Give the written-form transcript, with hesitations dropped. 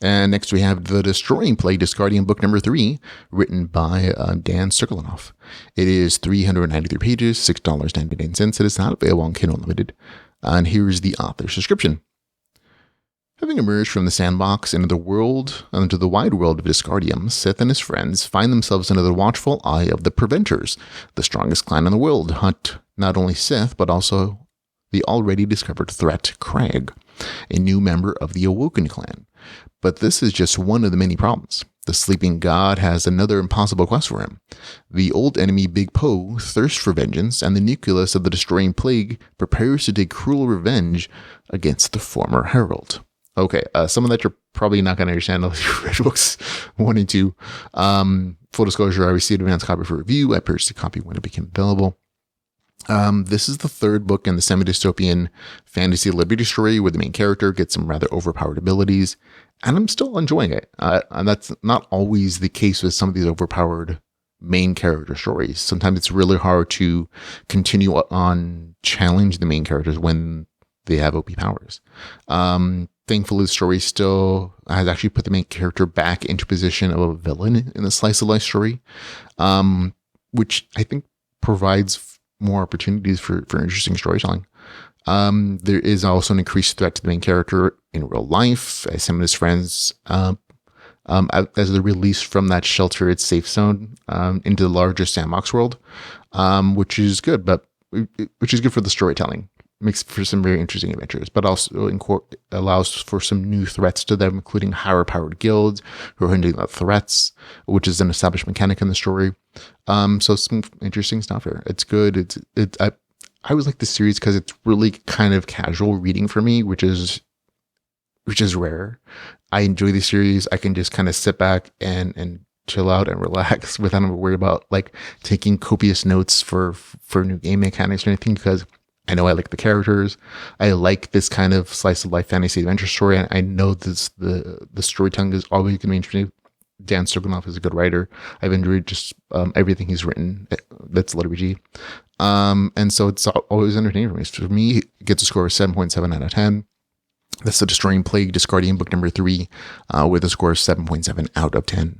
And next we have The Destroying Plague Disgardium book number 3, written by Dan Circlenoff. It is 393 pages, $6.99. It is not available on Kindle Unlimited. And here's the author's description. Having emerged from the sandbox into the wide world of Disgardium, Scyth and his friends find themselves under the watchful eye of the Preventers, the strongest clan in the world, hunt not only Scyth, but also the already discovered threat, Crag, a new member of the Awoken clan. But this is just one of the many problems. The sleeping god has another impossible quest for him. The old enemy Big Poe thirsts for vengeance, and the Nucleus of the Destroying Plague prepares to take cruel revenge against the former Herald. Okay, some of that you're probably not going to understand unless you read books 1 and 2. Full disclosure, I received an advance copy for review. I purchased a copy when it became available. This is the third book in the semi-dystopian fantasy liberty story where the main character gets some rather overpowered abilities, and I'm still enjoying it. And that's not always the case with some of these overpowered main character stories. Sometimes it's really hard to continue on challenge the main characters when they have OP powers. Thankfully, the story still has actually put the main character back into position of a villain in the slice of life story, which I think provides more opportunities for interesting storytelling. There is also an increased threat to the main character in real life, as some of his friends, as they're released from that sheltered safe zone into the larger sandbox world, which is good, which is good for the storytelling. Makes for some very interesting adventures, but also allows for some new threats to them, including higher powered guilds who are hunting out threats, which is an established mechanic in the story. So some interesting stuff here. It's good. I always like this series because it's really kind of casual reading for me, which is rare. I enjoy the series. I can just kind of sit back and chill out and relax without having to worry about like taking copious notes for new game mechanics or anything, because I know I like the characters. I like this kind of slice of life fantasy adventure story. And I know the storytelling is always going to be interesting. Dan Circlenoff is a good writer. I've enjoyed just everything he's written. That's LitRPG. And so it's always entertaining for me. So for me, it gets a score of 7.7 out of 10. That's The Destroying Plague Disgardium book number 3 with a score of 7.7 out of 10.